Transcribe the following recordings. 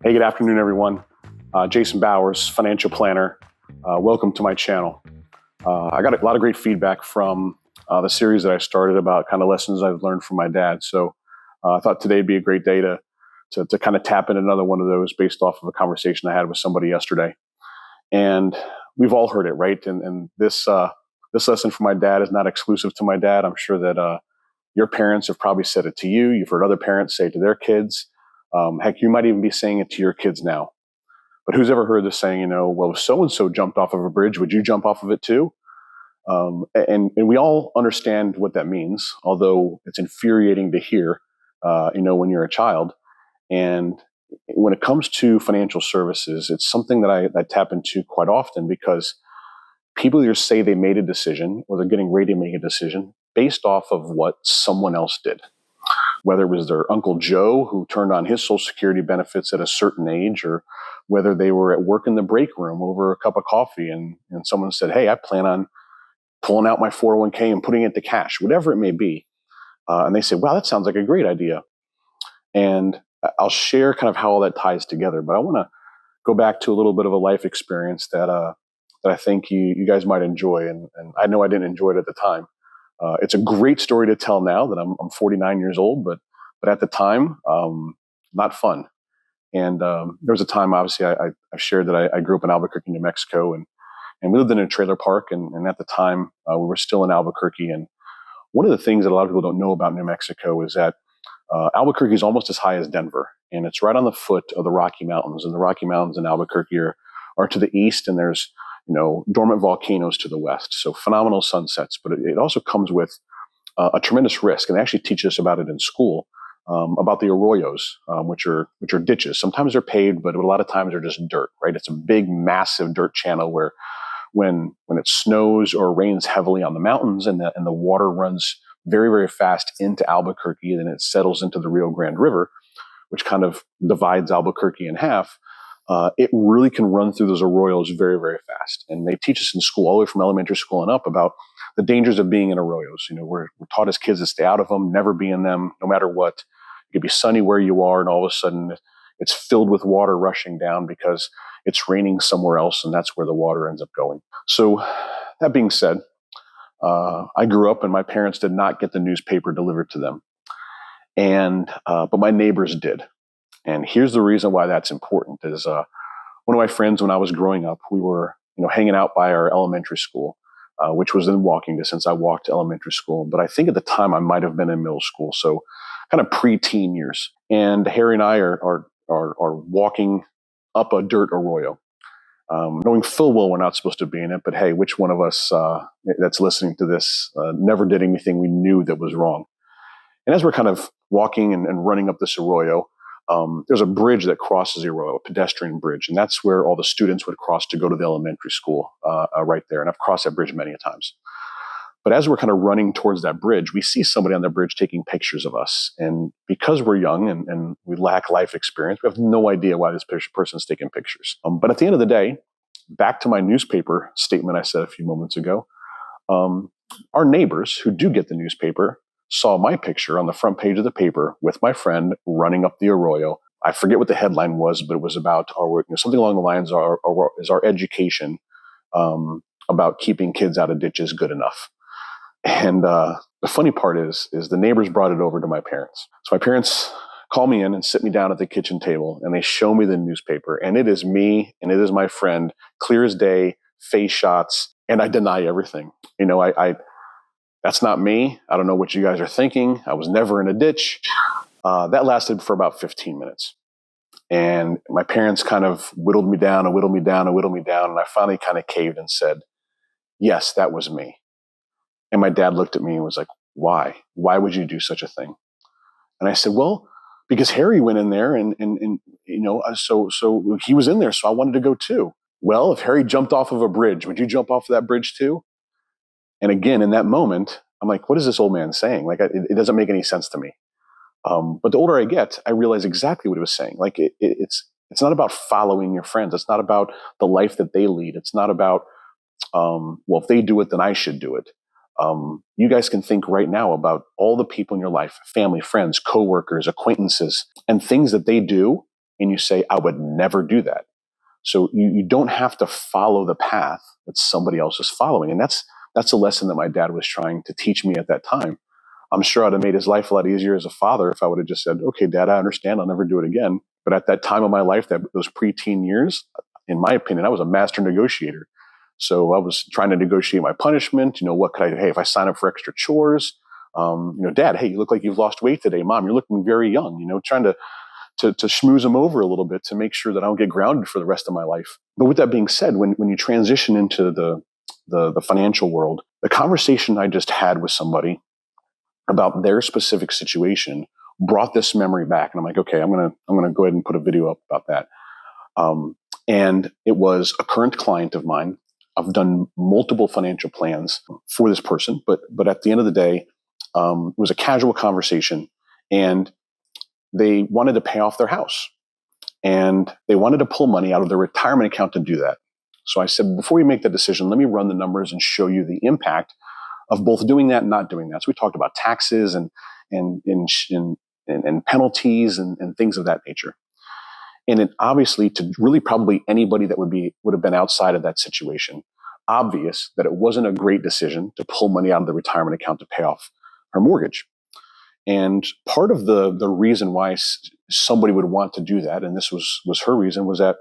Hey, good afternoon, everyone. Jason Bowers, financial planner. Welcome to my channel. I got a lot of great feedback from the series that I started about kind of lessons I've learned from my dad. So I thought today would be a great day to kind of tap in another one of those based off of a conversation I had with somebody yesterday. And we've all heard it, right? And this lesson from my dad is not exclusive to my dad. I'm sure that your parents have probably said it to you. You've heard other parents say it to their kids. Heck, you might even be saying it to your kids now. But who's ever heard this saying, well, if so-and-so jumped off of a bridge, would you jump off of it too? And we all understand what that means, although it's infuriating to hear, when you're a child. And when it comes to financial services, it's something that I tap into quite often because people either say they made a decision or they're getting ready to make a decision based off of what someone else did. Whether it was their Uncle Joe who turned on his Social Security benefits at a certain age, or whether they were at work in the break room over a cup of coffee and someone said, hey, I plan on pulling out my 401k and putting it to cash, whatever it may be. And they say, wow, that sounds like a great idea. And I'll share kind of how all that ties together. But I want to go back to a little bit of a life experience that I think you guys might enjoy. And I know I didn't enjoy it at the time. It's a great story to tell now that I'm 49 years old, but at the time, not fun. And there was a time, obviously, I shared that I grew up in Albuquerque, New Mexico, and we lived in a trailer park. And at the time, we were still in Albuquerque. And one of the things that a lot of people don't know about New Mexico is that Albuquerque is almost as high as Denver, and it's right on the foot of the Rocky Mountains. And the Rocky Mountains in Albuquerque are to the east, and there's dormant volcanoes to the west. So phenomenal sunsets, but it also comes with a tremendous risk. And they actually teach us about it in school, about the arroyos, which are ditches. Sometimes they're paved, but a lot of times they're just dirt, right? It's a big, massive dirt channel where when it snows or rains heavily on the mountains and the water runs very, very fast into Albuquerque, and then it settles into the Rio Grande River, which kind of divides Albuquerque in half. It really can run through those arroyos very, very fast. And they teach us in school, all the way from elementary school and up, about the dangers of being in arroyos. We're taught as kids to stay out of them, never be in them, no matter what. It could be sunny where you are, and all of a sudden it's filled with water rushing down because it's raining somewhere else, and that's where the water ends up going. So that being said, I grew up and my parents did not get the newspaper delivered to them. But my neighbors did. And here's the reason why that's important is one of my friends, when I was growing up, we were hanging out by our elementary school, which was in walking distance. I walked to elementary school, but I think at the time I might have been in middle school, so kind of pre-teen years. And Harry and I are walking up a dirt arroyo, knowing full well we're not supposed to be in it. But hey, which one of us that's listening to this never did anything we knew that was wrong? And as we're kind of walking and running up this arroyo, there's a bridge that crosses the arroyo, a pedestrian bridge. And that's where all the students would cross to go to the elementary school right there. And I've crossed that bridge many times. But as we're kind of running towards that bridge, we see somebody on the bridge taking pictures of us. And because we're young and we lack life experience, we have no idea why this person's taking pictures. But at the end of the day, back to my newspaper statement I said a few moments ago, our neighbors who do get the newspaper saw my picture on the front page of the paper with my friend running up the arroyo. I forget what the headline was, but it was about something along the lines of is our education about keeping kids out of ditches good enough. And the funny part is the neighbors brought it over to my parents. So my parents call me in and sit me down at the kitchen table, and they show me the newspaper, and it is me and it is my friend, clear as day, face shots, and I deny everything. That's not me. I don't know what you guys are thinking. I was never in a ditch. That lasted for about 15 minutes. And my parents kind of whittled me down and whittled me down and whittled me down. And I finally kind of caved and said, yes, that was me. And my dad looked at me and was like, why? Why would you do such a thing? And I said, well, because Harry went in there and so he was in there. So I wanted to go too. Well, if Harry jumped off of a bridge, would you jump off of that bridge too? And again, in that moment, I'm like, what is this old man saying? Like, it doesn't make any sense to me. But the older I get, I realize exactly what he was saying. Like, it's not about following your friends. It's not about the life that they lead. It's not about, if they do it, then I should do it. You guys can think right now about all the people in your life, family, friends, coworkers, acquaintances, and things that they do and you say, I would never do that. So you don't have to follow the path that somebody else is following. And that's a lesson that my dad was trying to teach me at that time. I'm sure I'd have made his life a lot easier as a father if I would have just said, okay, Dad, I understand. I'll never do it again. But at that time of my life, those preteen years, in my opinion, I was a master negotiator. So I was trying to negotiate my punishment. What could I do? Hey, if I sign up for extra chores, Dad, hey, you look like you've lost weight today. Mom, you're looking very young, trying to schmooze them over a little bit to make sure that I don't get grounded for the rest of my life. But with that being said, when you transition into the financial world, the conversation I just had with somebody about their specific situation brought this memory back. And I'm like, okay, I'm gonna go ahead and put a video up about that. And it was a current client of mine. I've done multiple financial plans for this person, but at the end of the day, it was a casual conversation, and they wanted to pay off their house, and they wanted to pull money out of their retirement account to do that. So I said, before you make that decision, let me run the numbers and show you the impact of both doing that and not doing that. So we talked about taxes and penalties and things of that nature. And it obviously, to really probably anybody that would have been outside of that situation, obvious that it wasn't a great decision to pull money out of the retirement account to pay off her mortgage. And part of the reason why somebody would want to do that, and this was her reason, was that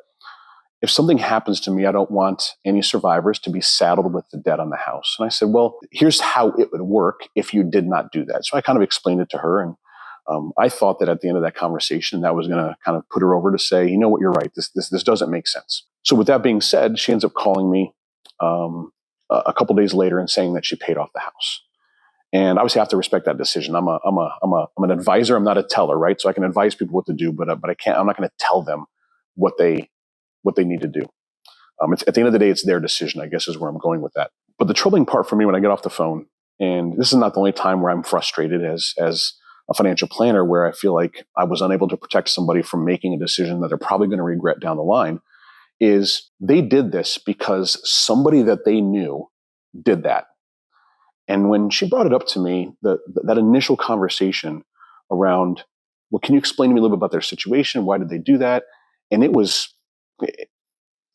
if something happens to me, I don't want any survivors to be saddled with the debt on the house. And I said, well, here's how it would work if you did not do that. So I kind of explained it to her, and I thought that at the end of that conversation, that was going to kind of put her over to say, you know what, you're right. This doesn't make sense. So with that being said, she ends up calling me a couple days later and saying that she paid off the house. And obviously, I have to respect that decision. I'm an advisor. I'm not a teller, right? So I can advise people what to do, but I can't. I'm not going to tell them what they need to do. At the end of the day, it's their decision, I guess, is where I'm going with that. But the troubling part for me when I get off the phone, and this is not the only time where I'm frustrated as a financial planner, where I feel like I was unable to protect somebody from making a decision that they're probably going to regret down the line, is they did this because somebody that they knew did that. And when she brought it up to me, that initial conversation around, well, can you explain to me a little bit about their situation? Why did they do that? And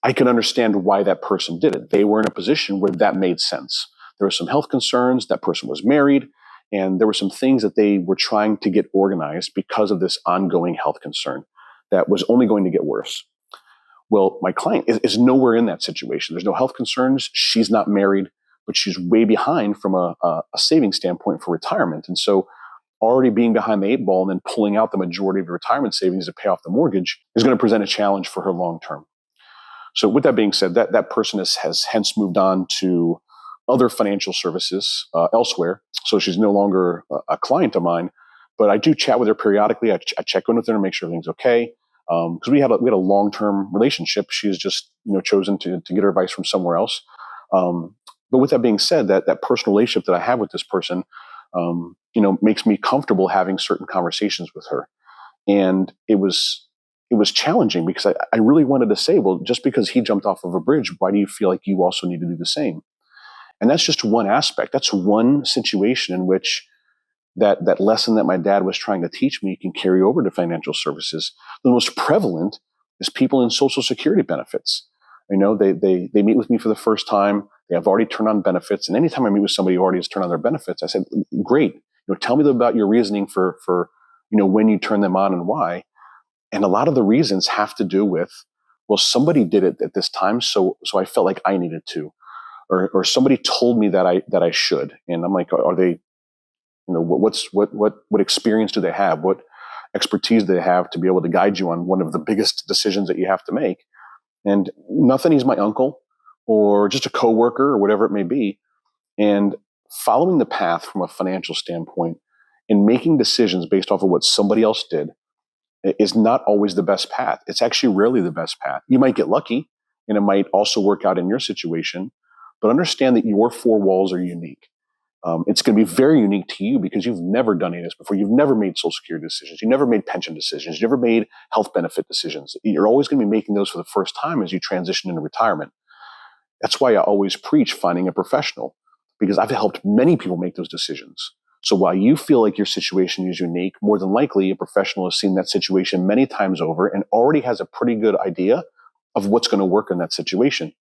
I can understand why that person did it. They were in a position where that made sense. There were some health concerns. That person was married, and there were some things that they were trying to get organized because of this ongoing health concern that was only going to get worse. Well, my client is nowhere in that situation. There's no health concerns. She's not married, but she's way behind from a saving standpoint for retirement. And so already being behind the eight ball and then pulling out the majority of the retirement savings to pay off the mortgage is going to present a challenge for her long term. So with that being said, that person has hence moved on to other financial services elsewhere. So she's no longer a client of mine, but I do chat with her periodically. I check in with her to make sure everything's okay. Because we had a long-term relationship. She's just chosen to get her advice from somewhere else. But with that being said, that personal relationship that I have with this person, makes me comfortable having certain conversations with her. And it was challenging because I really wanted to say, well, just because he jumped off of a bridge, why do you feel like you also need to do the same? And that's just one aspect. That's one situation in which that lesson that my dad was trying to teach me can carry over to financial services. The most prevalent is people in Social Security benefits. They meet with me for the first time. They have already turned on benefits. And anytime I meet with somebody who already has turned on their benefits, I said, great. Tell me about your reasoning for when you turn them on and why. And a lot of the reasons have to do with, well, somebody did it at this time, so I felt like I needed to, or somebody told me that I should. And I'm like, are they, what experience do they have? What expertise do they have to be able to guide you on one of the biggest decisions that you have to make? And nothing, he's my uncle or just a coworker or whatever it may be. And following the path from a financial standpoint and making decisions based off of what somebody else did is not always the best path. It's actually rarely the best path. You might get lucky and it might also work out in your situation, but understand that your four walls are unique. It's going to be very unique to you because you've never done any of this before. You've never made Social Security decisions. You've never made pension decisions. You've never made health benefit decisions. You're always going to be making those for the first time as you transition into retirement. That's why I always preach finding a professional, because I've helped many people make those decisions. So while you feel like your situation is unique, more than likely a professional has seen that situation many times over and already has a pretty good idea of what's going to work in that situation.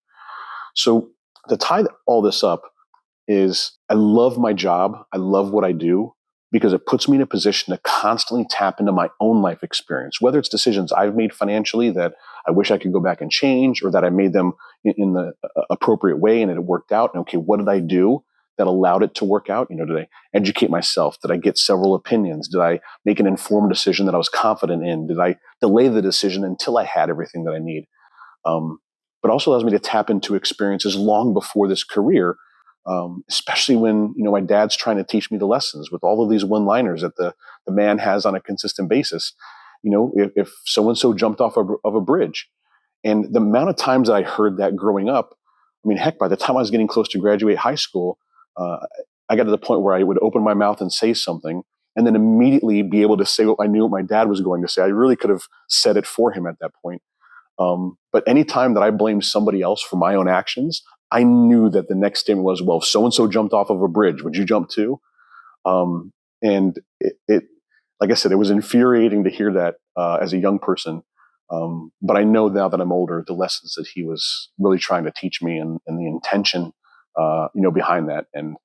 So to tie all this up is I love my job. I love what I do because it puts me in a position to constantly tap into my own life experience, whether it's decisions I've made financially that I wish I could go back and change, or that I made them in the appropriate way and it worked out. And okay, what did I do that allowed it to work out? Did I educate myself? Did I get several opinions? Did I make an informed decision that I was confident in? Did I delay the decision until I had everything that I need? But also allows me to tap into experiences long before this career, especially when my dad's trying to teach me the lessons with all of these one-liners that the man has on a consistent basis. If so-and-so jumped off of a bridge, and the amount of times that I heard that growing up, heck, by the time I was getting close to graduate high school, I got to the point where I would open my mouth and say something and then immediately be able to say what I knew what my dad was going to say. I really could have said it for him at that point. But anytime that I blamed somebody else for my own actions, I knew that the next statement was, well, if so-and-so jumped off of a bridge, would you jump too? And it, like I said, it was infuriating to hear that as a young person. But I know now that I'm older, the lessons that he was really trying to teach me and the intention, behind that. And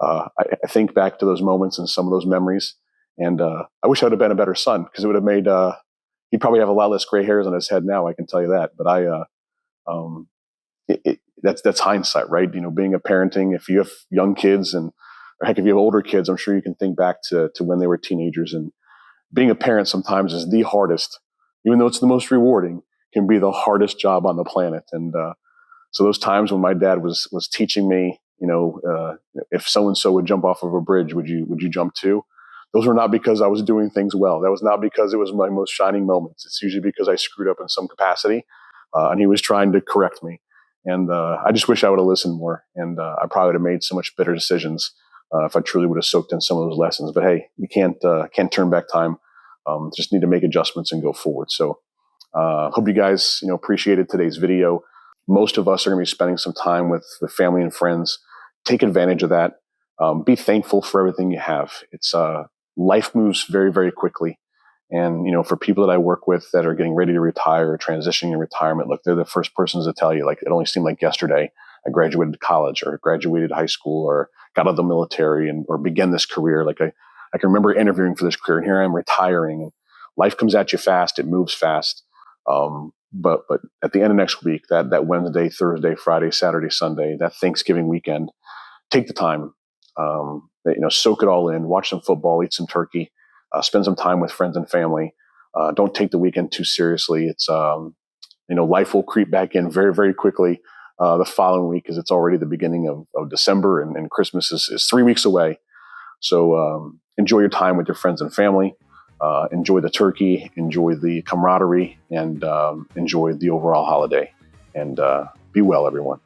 I think back to those moments and some of those memories. And I wish I would have been a better son, because it would have made, he'd probably have a lot less gray hairs on his head now, I can tell you that. But that's hindsight, right? Being a parenting, if you have young kids or heck, if you have older kids, I'm sure you can think back to when they were teenagers. And being a parent sometimes is the hardest, even though it's the most rewarding, can be the hardest job on the planet. And so those times when my dad was teaching me, if so-and-so would jump off of a bridge, would you jump too? Those were not because I was doing things well. That was not because it was my most shining moments. It's usually because I screwed up in some capacity, and he was trying to correct me. And I just wish I would have listened more. And I probably would have made so much better decisions if I truly would have soaked in some of those lessons. But hey, you can't turn back time. Just need to make adjustments and go forward. So hope you guys appreciated today's video. Most of us are going to be spending some time with family and friends. Take advantage of that. Be thankful for everything you have. It's life moves very, very quickly. And, for people that I work with that are getting ready to retire or transitioning in retirement, look, they're the first persons to tell you, like, it only seemed like yesterday I graduated college or graduated high school or got out of the military or began this career. Like I can remember interviewing for this career, and here I am retiring, and life comes at you fast. It moves fast. But at the end of next week, that Wednesday, Thursday, Friday, Saturday, Sunday, that Thanksgiving weekend, take the time, soak it all in, watch some football, eat some turkey, spend some time with friends and family. Don't take the weekend too seriously. It's, life will creep back in very, very quickly the following week, because it's already the beginning of December, and Christmas is 3 weeks away. So enjoy your time with your friends and family. Enjoy the turkey, enjoy the camaraderie, and enjoy the overall holiday. And be well, everyone.